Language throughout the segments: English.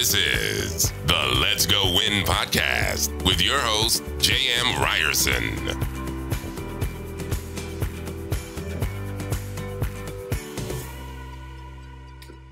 This is the Let's Go Win podcast with your host, J.M. Ryerson.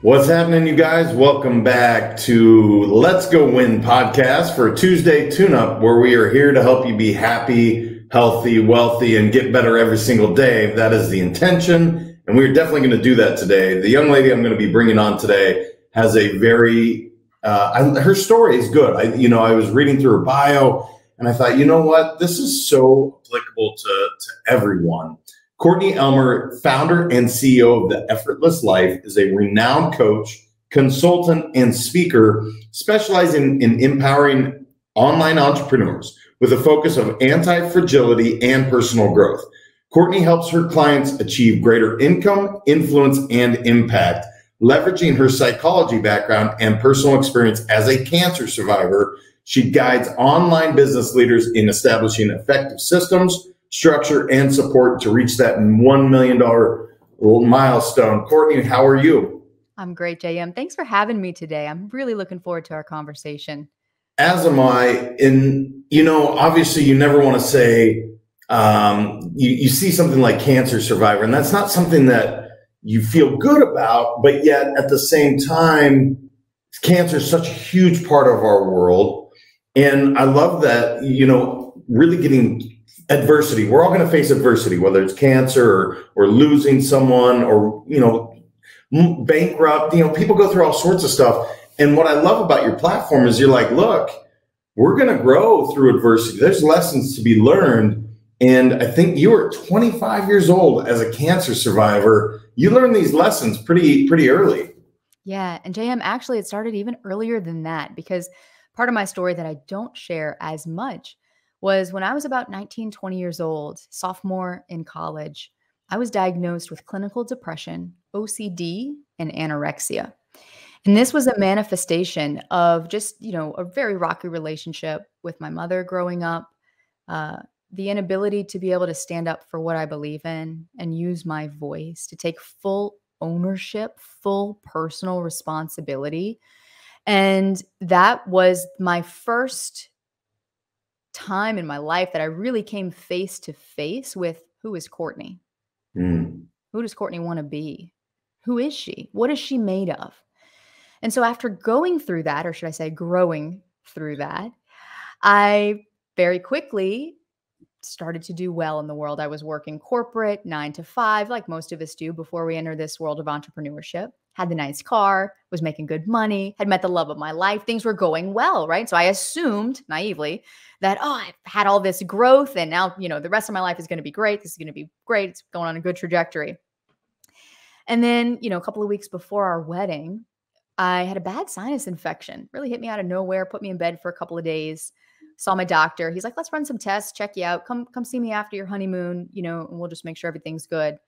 What's happening, you guys? Welcome back to Let's Go Win podcast for a Tuesday tune-up, where we are here to help you be happy, healthy, wealthy, and get better every single day. That is the intention, and we're definitely going to do that today. The young lady I'm going to be bringing on today has a very, her story is good. I was reading through her bio, and I thought, you know what? This is so applicable to everyone. Courtney Elmer, founder and CEO of the EffortLESS Life, is a renowned coach, consultant, and speaker specializing in empowering online entrepreneurs with a focus of antifragility and personal growth. Courtney helps her clients achieve greater income, influence, and impact, leveraging her psychology background and personal experience as a cancer survivor. She guides online business leaders in establishing effective systems, structure, and support to reach that $1 million milestone. Courtney, how are you? I'm great, JM. Thanks for having me today. I'm really looking forward to our conversation. As am I. And, obviously you never want to say, you see something like cancer survivor, and that's not something that you feel good about, but yet at the same time, cancer is such a huge part of our world. And I love that, really getting adversity. We're all going to face adversity, whether it's cancer or losing someone or, bankrupt. People go through all sorts of stuff. And what I love about your platform is you're like, look, we're going to grow through adversity. There's lessons to be learned. And I think you were 25 years old as a cancer survivor. You learned these lessons pretty early. Yeah. And JM, actually, it started even earlier than that, because part of my story that I don't share as much was when I was about 19, 20 years old, sophomore in college, I was diagnosed with clinical depression, OCD, and anorexia. And this was a manifestation of just, a very rocky relationship with my mother growing up, the inability to be able to stand up for what I believe in and use my voice, to take full ownership, full personal responsibility. And that was my first time in my life that I really came face to face with, who is Courtney? Who does Courtney want to be? Who is she? What is she made of? And so after going through that, or should I say growing through that, I very quickly started to do well in the world. I was working corporate 9 to 5, like most of us do before we enter this world of entrepreneurship. Had the nice car, was making good money, had met the love of my life. Things were going well, right? So I assumed naively that, I've had all this growth and now, the rest of my life is going to be great. This is going to be great. It's going on a good trajectory. And then, a couple of weeks before our wedding, I had a bad sinus infection. Really hit me out of nowhere, put me in bed for a couple of days. Saw my doctor. He's like, let's run some tests, check you out. Come see me after your honeymoon, and we'll just make sure everything's good.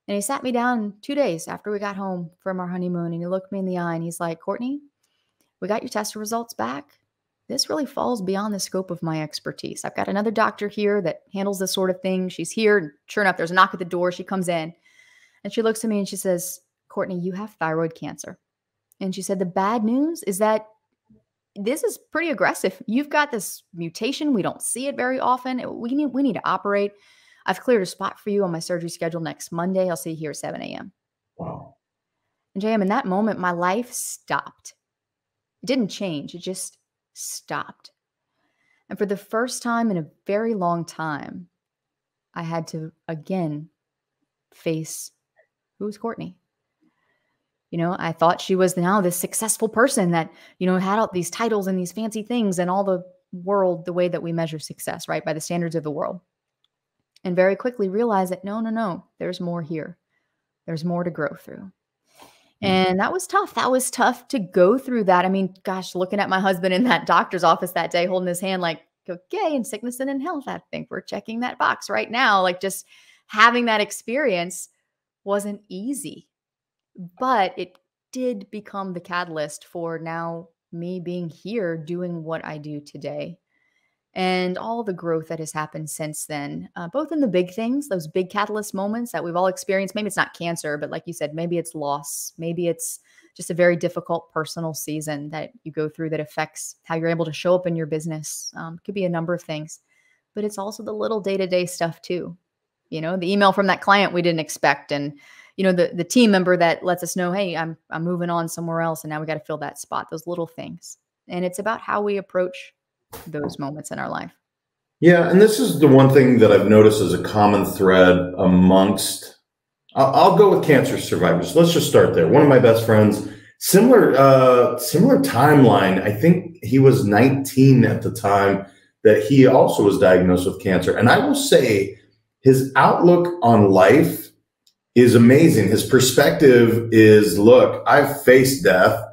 And he sat me down 2 days after we got home from our honeymoon, and he looked me in the eye and he's like, Courtney, we got your test results back. This really falls beyond the scope of my expertise. I've got another doctor here that handles this sort of thing. She's here. And sure enough, there's a knock at the door. She comes in and she looks at me and she says, Courtney, you have thyroid cancer. And she said, the bad news is that this is pretty aggressive. You've got this mutation. We don't see it very often. We need to operate. I've cleared a spot for you on my surgery schedule next Monday. I'll see you here at 7 a.m. Wow. And JM, in that moment, my life stopped. It didn't change. It just stopped. And for the first time in a very long time, I had to again face, who's Courtney? I thought she was now this successful person that, had all these titles and these fancy things and all the world, the way that we measure success, right? By the standards of the world. And very quickly realized that no, there's more here. There's more to grow through. And that was tough. That was tough to go through that. I mean, gosh, looking at my husband in that doctor's office that day, holding his hand like, okay, in sickness and in health, I think we're checking that box right now. Like, just having that experience wasn't easy, but it did become the catalyst for now me being here doing what I do today. And all the growth that has happened since then, both in the big things, those big catalyst moments that we've all experienced. Maybe it's not cancer, but like you said, maybe it's loss. Maybe it's just a very difficult personal season that you go through that affects how you're able to show up in your business. It could be a number of things, but it's also the little day-to-day stuff too. The email from that client we didn't expect, and the team member that lets us know, hey, I'm moving on somewhere else, and now we got to fill that spot. Those little things, and it's about how we approach those moments in our life. Yeah, and this is the one thing that I've noticed as a common thread amongst. I'll go with cancer survivors. Let's just start there. One of my best friends, similar timeline. I think he was 19 at the time that he also was diagnosed with cancer, and I will say his outlook on life is amazing. His perspective is, look, I've faced death,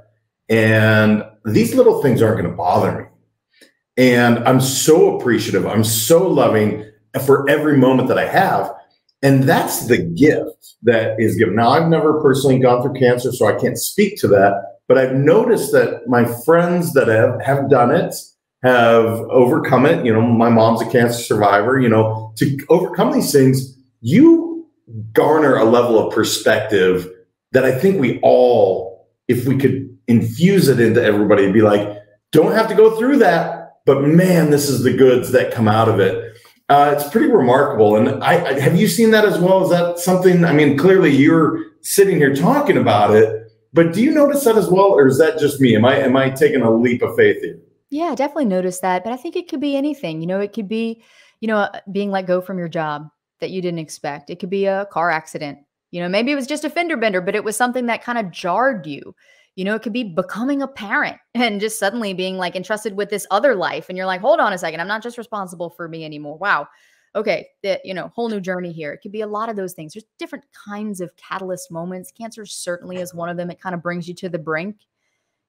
and these little things aren't going to bother me. And I'm so appreciative. I'm so loving for every moment that I have. And that's the gift that is given. Now, I've never personally gone through cancer, so I can't speak to that. But I've noticed that my friends that have done it have overcome it. My mom's a cancer survivor. To overcome these things, you garner a level of perspective that I think we all, if we could infuse it into everybody, it'd be like, don't have to go through that, but man, this is the goods that come out of it. It's pretty remarkable. And I have you seen that as well? Is that something, I mean, clearly you're sitting here talking about it, but do you notice that as well? Or is that just me? Am I taking a leap of faith here? Yeah, I definitely noticed that. But I think it could be anything. It could be, being let go from your job that you didn't expect. It could be a car accident. Maybe it was just a fender bender, but it was something that kind of jarred you. It could be becoming a parent and just suddenly being like entrusted with this other life. And you're like, hold on a second, I'm not just responsible for me anymore. Wow. Okay. Whole new journey here. It could be a lot of those things. There's different kinds of catalyst moments. Cancer certainly is one of them. It kind of brings you to the brink.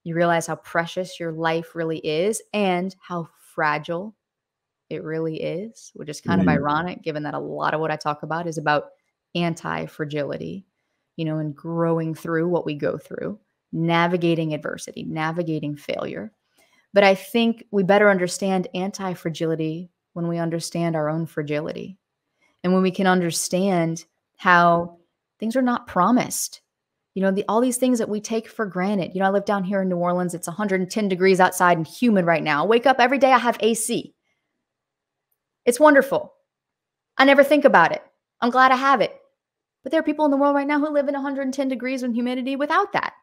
You realize how precious your life really is and how fragile it really is, which is kind of ironic given that a lot of what I talk about is about anti-fragility, and growing through what we go through, navigating adversity, navigating failure. But I think we better understand anti-fragility when we understand our own fragility and when we can understand how things are not promised. All these things that we take for granted. I live down here in New Orleans. It's 110 degrees outside and humid right now. I wake up every day. I have AC. It's wonderful. I never think about it. I'm glad I have it. But there are people in the world right now who live in 110 degrees and humidity without that.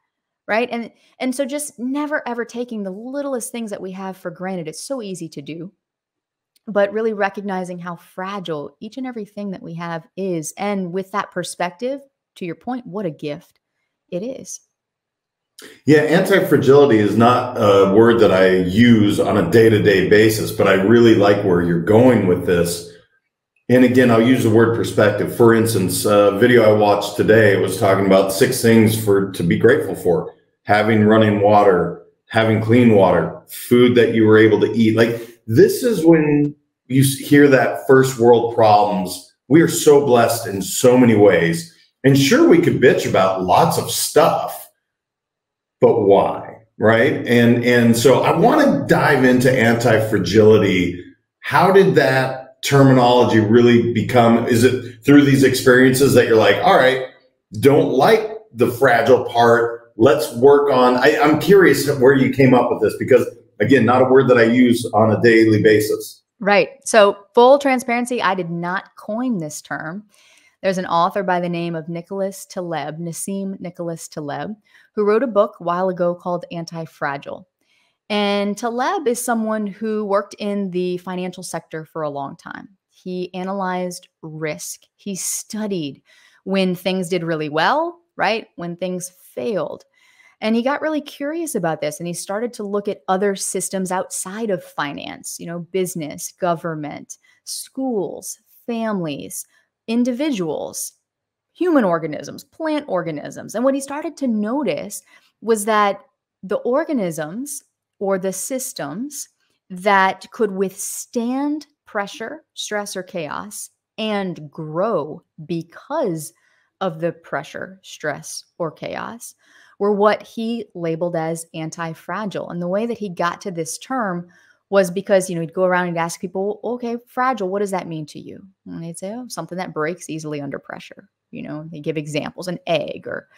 Right. And so just never, ever taking the littlest things that we have for granted. It's so easy to do, but really recognizing how fragile each and everything that we have is. And with that perspective, to your point, what a gift it is. Yeah. Anti-fragility is not a word that I use on a day-to-day basis, but I really like where you're going with this. And again, I'll use the word perspective. For instance, a video I watched today was talking about 6 things to be grateful for. Having running water, having clean water, food that you were able to eat. Like, this is when you hear that first world problems. We are so blessed in so many ways. And sure, we could bitch about lots of stuff, but why, right? And so I want to dive into anti-fragility. How did that terminology really become? Is it through these experiences that you're like, all right, don't like the fragile part, let's work on, I'm curious where you came up with this, because again, not a word that I use on a daily basis. Right. So full transparency, I did not coin this term. There's an author by the name of Nassim Nicholas Taleb, who wrote a book a while ago called Anti-Fragile. And Taleb is someone who worked in the financial sector for a long time. He analyzed risk. He studied when things did really well, right? When things failed. And he got really curious about this, and he started to look at other systems outside of finance, business, government, schools, families, individuals, human organisms, plant organisms. And what he started to notice was that the organisms or the systems that could withstand pressure, stress, or chaos and grow because of the pressure, stress, or chaos were what he labeled as anti-fragile. And the way that he got to this term was because, he'd go around and ask people, okay, fragile, what does that mean to you? And they'd say, oh, something that breaks easily under pressure. They give examples, an egg or,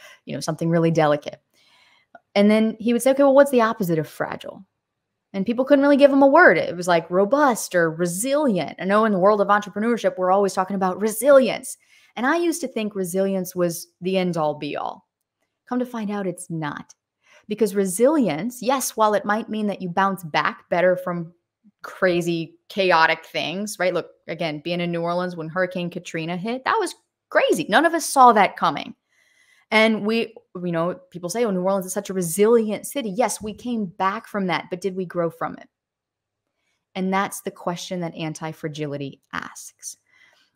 something really delicate. And then he would say, okay, well, what's the opposite of fragile? And people couldn't really give him a word. It was like robust or resilient. I know in the world of entrepreneurship, we're always talking about resilience. And I used to think resilience was the end all be all. Come to find out it's not. Because resilience, yes, while it might mean that you bounce back better from crazy, chaotic things, right? Look, again, being in New Orleans when Hurricane Katrina hit, that was crazy. None of us saw that coming. And people say, oh, New Orleans is such a resilient city. Yes, we came back from that, but did we grow from it? And that's the question that antifragility asks.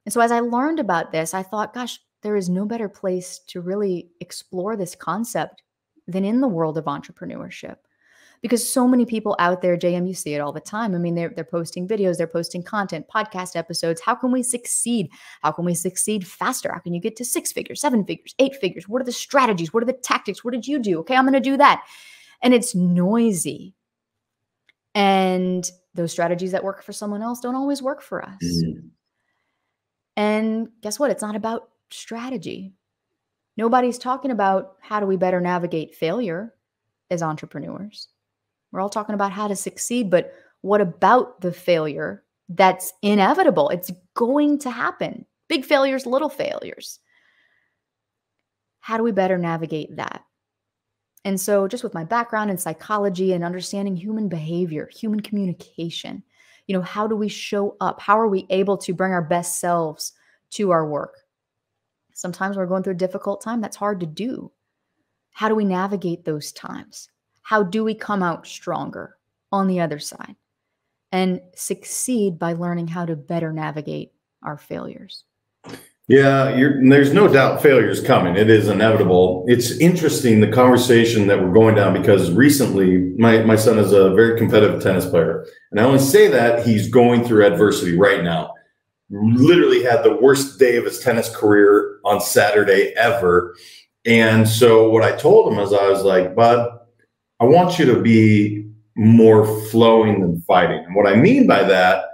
And so as I learned about this, I thought, gosh, there is no better place to really explore this concept than in the world of entrepreneurship. Because so many people out there, JM, you see it all the time. I mean, they're posting videos, they're posting content, podcast episodes. How can we succeed? How can we succeed faster? How can you get to 6 figures, 7 figures, 8 figures? What are the strategies? What are the tactics? What did you do? Okay, I'm going to do that. And it's noisy. And those strategies that work for someone else don't always work for us. Mm-hmm. And guess what? It's not about strategy. Nobody's talking about how do we better navigate failure as entrepreneurs. We're all talking about how to succeed, but what about the failure that's inevitable? It's going to happen. Big failures, little failures. How do we better navigate that? And so just with my background in psychology and understanding human behavior, human communication, how do we show up? How are we able to bring our best selves to our work? Sometimes we're going through a difficult time. That's hard to do. How do we navigate those times? How do we come out stronger on the other side and succeed by learning how to better navigate our failures? Yeah, there's no doubt failure's coming. It is inevitable. It's interesting, the conversation that we're going down, because recently my son is a very competitive tennis player. And I only say that he's going through adversity right now. Literally had the worst day of his tennis career on Saturday ever. And so what I told him is I was like, bud, I want you to be more flowing than fighting. And what I mean by that,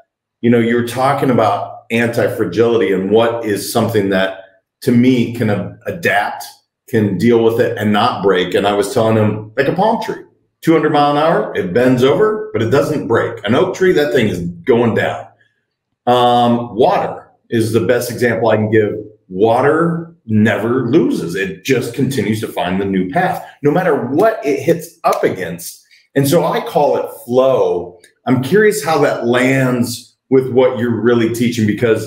you're talking about anti-fragility and what is something that to me can adapt, can deal with it and not break. And I was telling him, like a palm tree, 200 mile an hour, it bends over, but it doesn't break. An oak tree, that thing is going down. Water is the best example I can give. Water never loses. It just continues to find the new path, no matter what it hits up against. And so I call it flow. I'm curious how that lands with what you're really teaching, because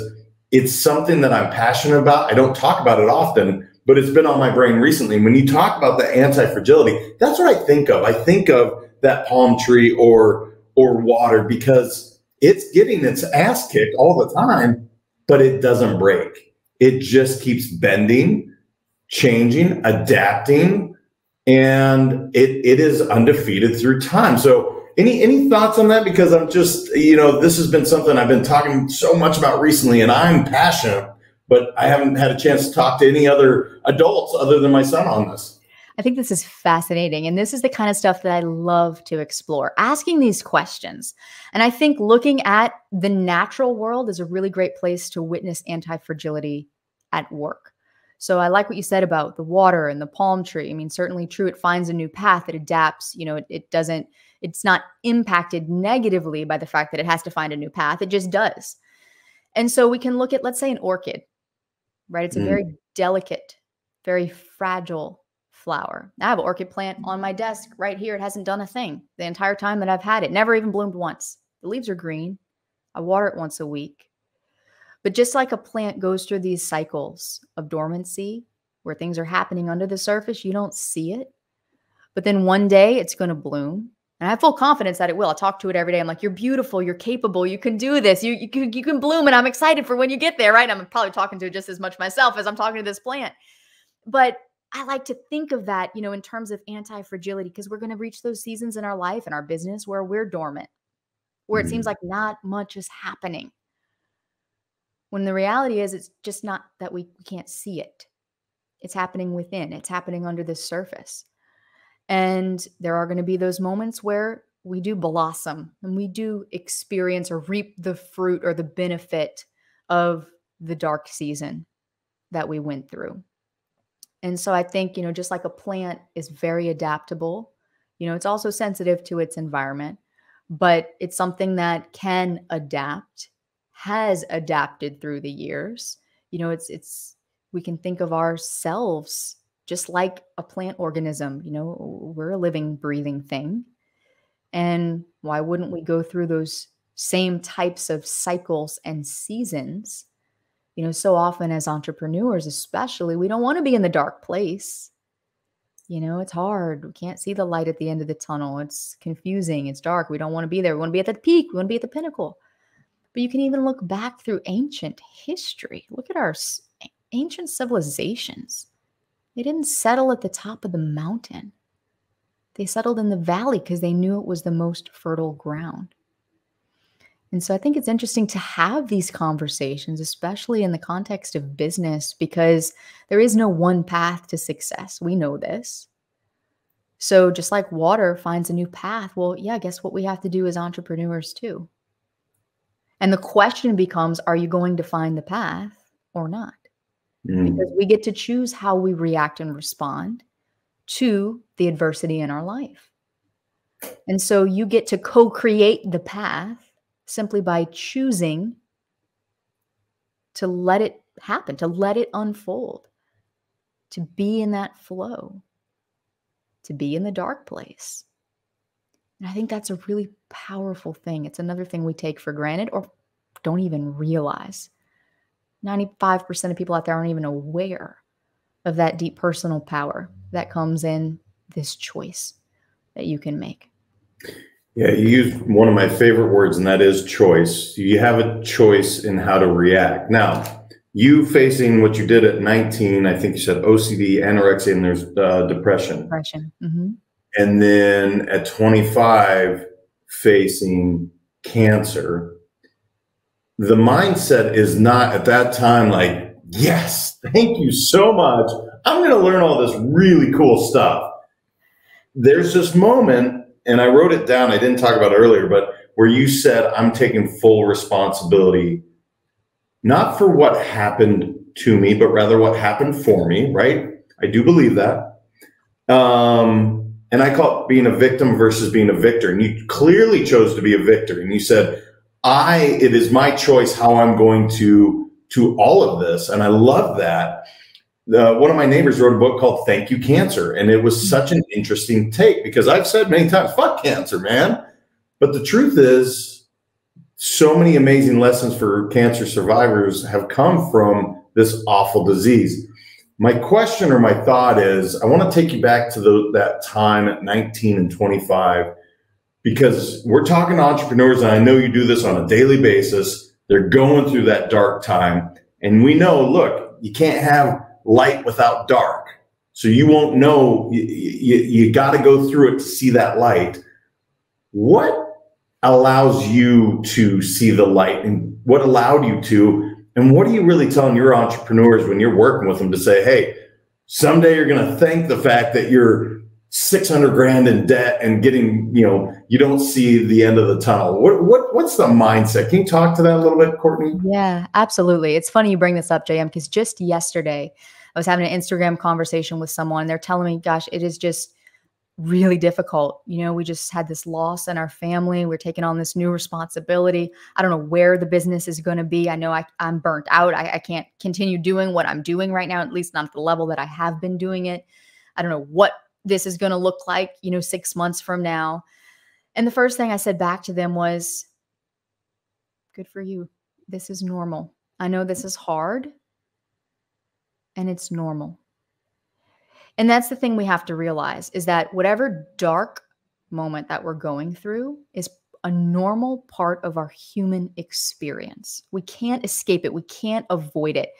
it's something that I'm passionate about. I don't talk about it often, but it's been on my brain recently. When you talk about the anti-fragility, that's what I think of. I think of that palm tree or water, because it's getting its ass kicked all the time, but it doesn't break. It just keeps bending, changing, adapting, and it is undefeated through time. So any thoughts on that? Because I'm just, this has been something I've been talking so much about recently, and I'm passionate, but I haven't had a chance to talk to any other adults other than my son on this. I think this is fascinating. And this is the kind of stuff that I love to explore, asking these questions. And I think looking at the natural world is a really great place to witness anti-fragility at work. So I like what you said about the water and the palm tree. I mean, certainly true. It finds a new path. It adapts. It's not impacted negatively by the fact that it has to find a new path. It just does. And so we can look at, let's say, an orchid, right? It's a very delicate, very fragile flower. I have an orchid plant on my desk right here. It hasn't done a thing the entire time that I've had it. Never even bloomed once. The leaves are green. I water it once a week. But just like a plant goes through these cycles of dormancy where things are happening under the surface, you don't see it. But then one day it's going to bloom. And I have full confidence that it will. I talk to it every day. I'm like, you're beautiful. You're capable. You can do this. You can bloom. And I'm excited for when you get there, right? I'm probably talking to it just as much myself as I'm talking to this plant. But I like to think of that, in terms of anti-fragility, because we're going to reach those seasons in our life and our business where we're dormant, where it seems like not much is happening. When the reality is, it's just not that we can't see it. It's happening within. It's happening under the surface. And there are going to be those moments where we do blossom and we do experience or reap the fruit or the benefit of the dark season that we went through. And so I think, just like a plant is very adaptable, it's also sensitive to its environment, but it's something that can adapt, has adapted through the years. We can think of ourselves just like a plant organism. We're a living, breathing thing. And why wouldn't we go through those same types of cycles and seasons? So often as entrepreneurs, especially, we don't want to be in the dark place. It's hard. We can't see the light at the end of the tunnel. It's confusing. It's dark. We don't want to be there. We want to be at the peak. We want to be at the pinnacle. But you can even look back through ancient history. Look at our ancient civilizations. They didn't settle at the top of the mountain. They settled in the valley because they knew it was the most fertile ground. And so I think it's interesting to have these conversations, especially in the context of business, because there is no one path to success. We know this. So just like water finds a new path, well, yeah, guess what we have to do as entrepreneurs too? And the question becomes, are you going to find the path or not? Because we get to choose how we react and respond to the adversity in our life. And so you get to co-create the path simply by choosing to let it happen, to let it unfold, to be in that flow, to be in the dark place. And I think that's a really powerful thing. It's another thing we take for granted or don't even realize. 95% of people out there aren't even aware of that deep personal power that comes in this choice that you can make. Yeah, you used one of my favorite words, and that is choice. You have a choice in how to react. Now, you facing what you did at 19, I think you said OCD, anorexia, and there's depression. Depression. Mm-hmm. And then at 25, facing cancer. The mindset is not at that time like, yes, thank you so much. I'm going to learn all this really cool stuff. There's this moment, and I wrote it down, I didn't talk about it earlier, but where you said, I'm taking full responsibility, not for what happened to me, but rather what happened for me, right? I do believe that. And I call it being a victim versus being a victor. And you clearly chose to be a victor. And you said, it is my choice how I'm going to all of this. And I love that. One of my neighbors wrote a book called Thank You Cancer. And it was such an interesting take because I've said many times, fuck cancer, man. But the truth is, so many amazing lessons for cancer survivors have come from this awful disease. My question or my thought is, I want to take you back to that time at 19 and 25, because we're talking to entrepreneurs, and I know you do this on a daily basis. They're going through that dark time. And we know, look, you can't have light without dark. So you won't know, you got to go through it to see that light. What allows you to see the light, and what allowed you to, and what are you really telling your entrepreneurs when you're working with them to say, hey, someday you're going to thank the fact that you're 600 grand in debt and getting, you don't see the end of the tunnel. What's the mindset? Can you talk to that a little bit, Courtney? Yeah, absolutely. It's funny you bring this up, JM, because just yesterday I was having an Instagram conversation with someone. They're telling me, gosh, it is just really difficult. We just had this loss in our family. We're taking on this new responsibility. I don't know where the business is going to be. I know I'm burnt out. I can't continue doing what I'm doing right now, at least not at the level that I have been doing it. I don't know what this is going to look like, 6 months from now. And the first thing I said back to them was, good for you. This is normal. I know this is hard, and it's normal. And that's the thing we have to realize, is that whatever dark moment that we're going through is a normal part of our human experience. We can't escape it. We can't avoid it.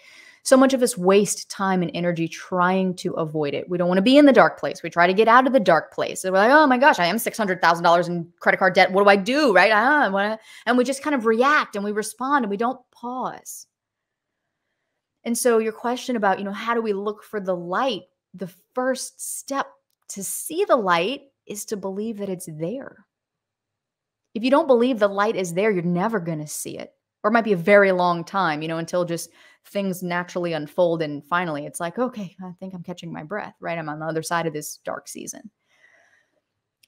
So much of us waste time and energy trying to avoid it. We don't want to be in the dark place. We try to get out of the dark place. And we're like, oh my gosh, I am $600,000 in credit card debt. What do I do? Right? And we just kind of react and we respond and we don't pause. And so your question about, how do we look for the light? The first step to see the light is to believe that it's there. If you don't believe the light is there, you're never going to see it. Or it might be a very long time, until just things naturally unfold. And finally, it's like, okay, I think I'm catching my breath, right? I'm on the other side of this dark season.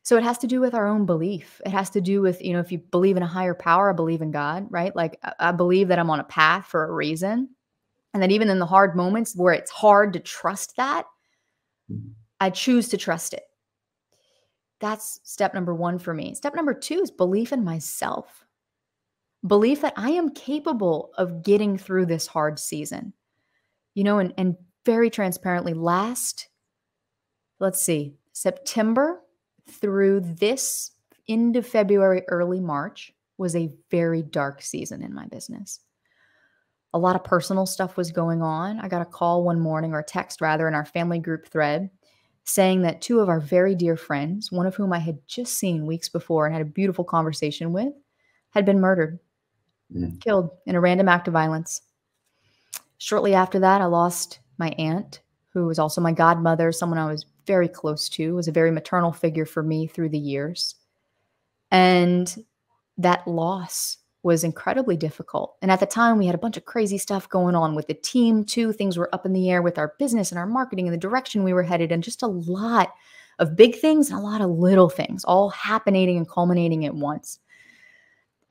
So it has to do with our own belief. It has to do with, if you believe in a higher power, I believe in God, right? Like I believe that I'm on a path for a reason. And that even in the hard moments where it's hard to trust that, I choose to trust it. That's step number 1 for me. Step number 2 is belief in myself. Belief that I am capable of getting through this hard season. And very transparently, September through this end of February, early March was a very dark season in my business. A lot of personal stuff was going on. I got a call one morning, or a text rather, in our family group thread saying that 2 of our very dear friends, one of whom I had just seen weeks before and had a beautiful conversation with, had been murdered, killed in a random act of violence. Shortly after that, I lost my aunt, who was also my godmother, someone I was very close to, was a very maternal figure for me through the years. And that loss was incredibly difficult. And at the time, we had a bunch of crazy stuff going on with the team too. Things were up in the air with our business and our marketing and the direction we were headed, and just a lot of big things and a lot of little things all happening and culminating at once.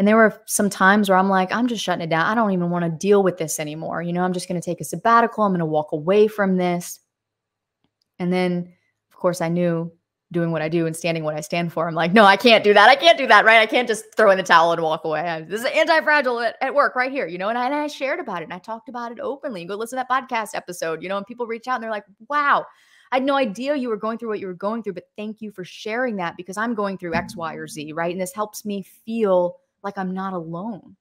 And there were some times where I'm like, I'm just shutting it down. I don't even want to deal with this anymore. I'm just going to take a sabbatical. I'm going to walk away from this. And then, of course, I knew, doing what I do and standing what I stand for, I'm like, no, I can't do that. I can't do that, right? I can't just throw in the towel and walk away. This is anti-fragile at work right here, and I shared about it and I talked about it openly. Go listen to that podcast episode, and people reach out and they're like, wow, I had no idea you were going through what you were going through, but thank you for sharing that, because I'm going through X, Y, or Z, right? And this helps me feel like I'm not alone.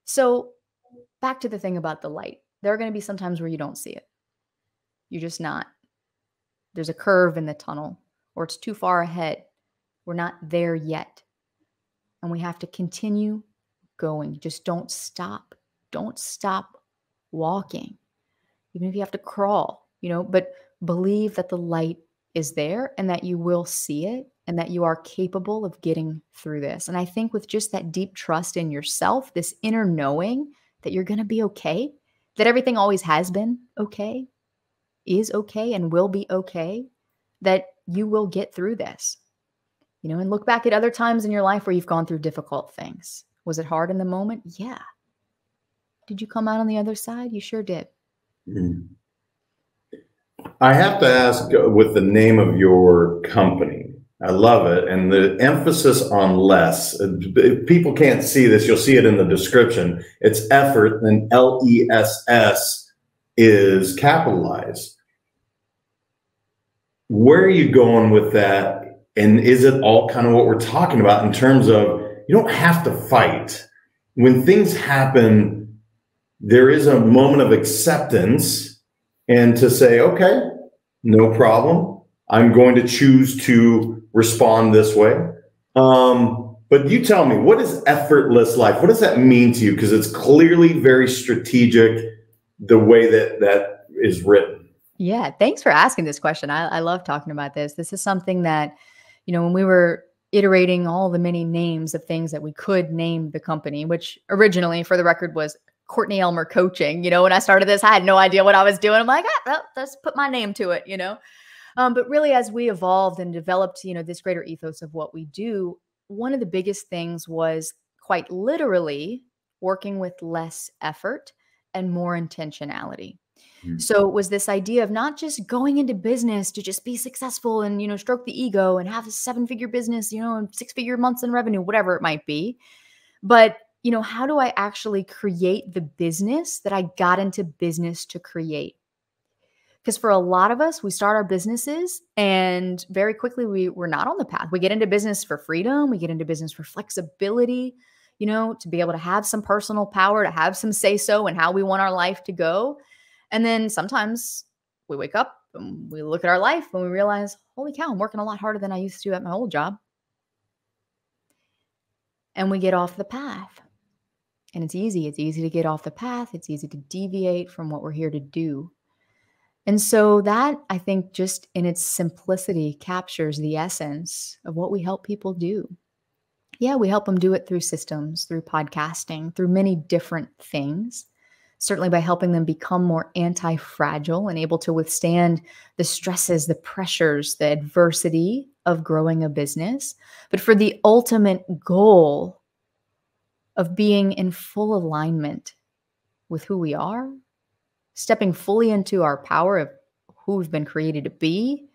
So back to the thing about the light. There are going to be some times where you don't see it. You're just not. There's a curve in the tunnel, or it's too far ahead. We're not there yet. And we have to continue going. Just don't stop. Don't stop walking. Even if you have to crawl, but believe that the light is there and that you will see it and that you are capable of getting through this. And I think with just that deep trust in yourself, this inner knowing that you're going to be okay, that everything always has been okay, is okay, and will be okay, that you will get through this, and look back at other times in your life where you've gone through difficult things. Was it hard in the moment? Yeah. Did you come out on the other side? You sure did. I have to ask, with the name of your company, I love it. And the emphasis on less. If people can't see this, you'll see it in the description. It's effort, and LESS is capitalized. Where are you going with that? And is it all kind of what we're talking about in terms of, you don't have to fight. When things happen, there is a moment of acceptance, and to say, okay, no problem. I'm going to choose to respond this way. But you tell me, what is effortless life? What does that mean to you? Because it's clearly very strategic, the way that is written. Yeah, thanks for asking this question. I love talking about this. This is something that, when we were iterating all the many names of things that we could name the company, which originally, for the record, was Courtney Elmer Coaching. When I started this, I had no idea what I was doing. I'm like, well, let's put my name to it, But really, as we evolved and developed, this greater ethos of what we do, one of the biggest things was quite literally working with less effort and more intentionality. So it was this idea of not just going into business to just be successful and, stroke the ego and have a 7-figure business, and 6-figure months in revenue, whatever it might be. But, how do I actually create the business that I got into business to create? Because for a lot of us, we start our businesses and very quickly we're not on the path. We get into business for freedom. We get into business for flexibility, to be able to have some personal power, to have some say-so in how we want our life to go. And then sometimes we wake up and we look at our life and we realize, holy cow, I'm working a lot harder than I used to at my old job. And we get off the path. And it's easy. It's easy to get off the path. It's easy to deviate from what we're here to do. And so that, I think, just in its simplicity, captures the essence of what we help people do. Yeah, we help them do it through systems, through podcasting, through many different things. certainly by helping them become more anti-fragile and able to withstand the stresses, the pressures, the adversity of growing a business, but for the ultimate goal of being in full alignment with who we are, stepping fully into our power of who we've been created to be,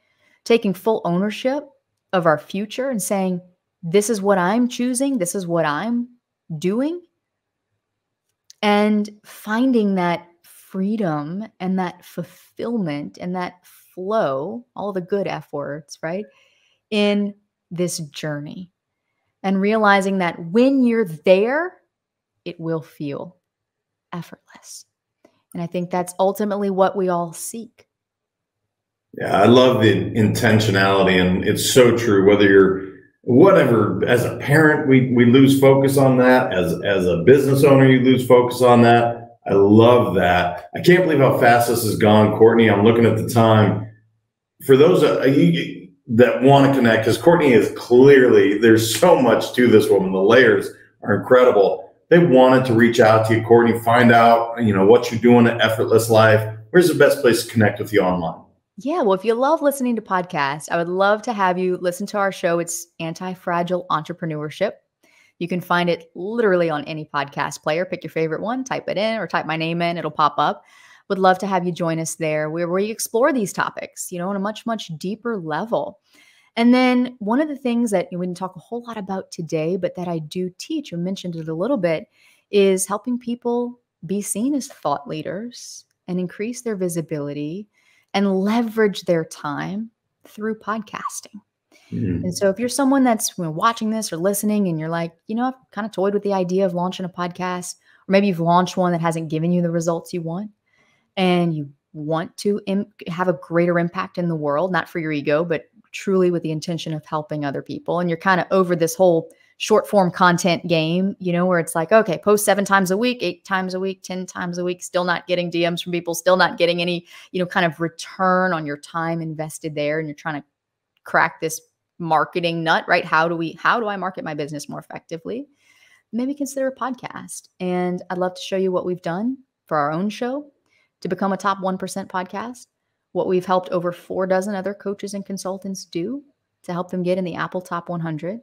taking full ownership of our future and saying, this is what I'm choosing, this is what I'm doing, and finding that freedom and that fulfillment and that flow, all the good F words, right, in this journey. And realizing that when you're there, it will feel effortless. And I think that's ultimately what we all seek. Yeah, I love the intentionality, and it's so true. Whether you're whatever, as a parent, we lose focus on that. As a business owner, you lose focus on that. I love that. I can't believe how fast this has gone, Courtney. I'm looking at the time. For those that want to connect, because Courtney is clearly, there's so much to this woman. The layers are incredible. They wanted to reach out to you, Courtney, find out, what you're doing at Effortless Life. Where's the best place to connect with you online? Yeah, well, if you love listening to podcasts, I would love to have you listen to our show. It's Anti-Fragile Entrepreneurship. You can find it literally on any podcast player. Pick your favorite one, type it in, or type my name in. It'll pop up. Would love to have you join us there, where we explore these topics, on a much, much deeper level. And then one of the things that we didn't talk a whole lot about today, but that I do teach, or mentioned it a little bit, is helping people be seen as thought leaders and increase their visibility and leverage their time through podcasting. Mm. And so if you're someone that's watching this or listening and you're like, I've kind of toyed with the idea of launching a podcast, or maybe you've launched one that hasn't given you the results you want, and you want to have a greater impact in the world, not for your ego, but truly with the intention of helping other people. And you're kind of over this whole short form content game, where it's like, okay, post 7 times a week, 8 times a week, 10 times a week, still not getting DMs from people, still not getting any, kind of return on your time invested there. And you're trying to crack this marketing nut, right? How do I market my business more effectively? Maybe consider a podcast. And I'd love to show you what we've done for our own show to become a top 1% podcast, what we've helped over 4 dozen other coaches and consultants do to help them get in the Apple Top 100.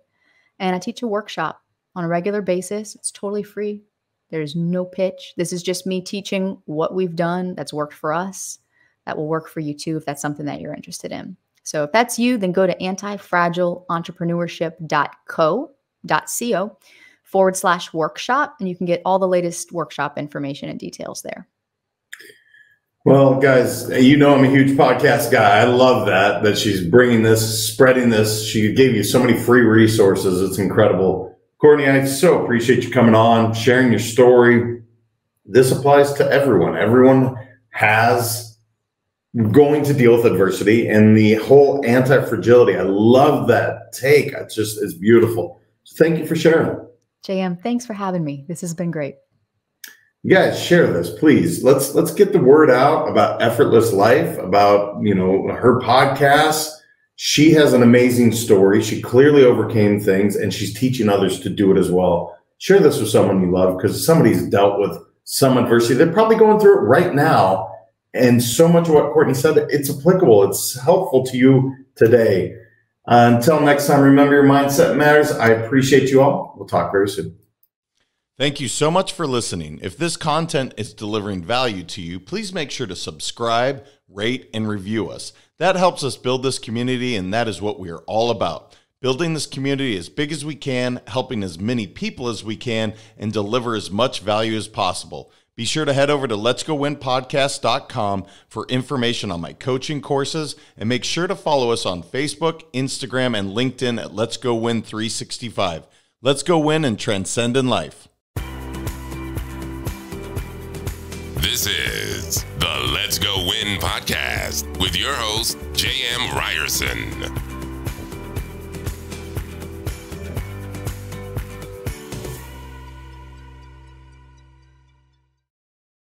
And I teach a workshop on a regular basis. It's totally free. There's no pitch. This is just me teaching what we've done that's worked for us, that will work for you too, if that's something that you're interested in. So if that's you, then go to antifragileentrepreneur.co.workshop, and you can get all the latest workshop information and details there. Well, guys, I'm a huge podcast guy. I love that she's bringing this, spreading this. She gave you so many free resources. It's incredible. Courtney, I so appreciate you coming on, sharing your story. This applies to everyone. Everyone has going to deal with adversity, and the whole anti-fragility. I love that take. It's beautiful. So thank you for sharing. JM, thanks for having me. This has been great. You guys, share this, please. Let's get the word out about Effortless Life, about, her podcast. She has an amazing story. She clearly overcame things, and she's teaching others to do it as well. Share this with someone you love, because somebody's dealt with some adversity. They're probably going through it right now. And so much of what Courtney said, it's applicable. It's helpful to you today. Until next time, remember, your mindset matters. I appreciate you all. We'll talk very soon. Thank you so much for listening. If this content is delivering value to you, please make sure to subscribe, rate, and review us. That helps us build this community, and that is what we are all about. Building this community as big as we can, helping as many people as we can, and deliver as much value as possible. Be sure to head over to letsgowinpodcast.com for information on my coaching courses, and make sure to follow us on Facebook, Instagram, and LinkedIn at Let's Go Win 365. Let's go win and transcend in life. This is the Let's Go Win podcast with your host, J.M. Ryerson.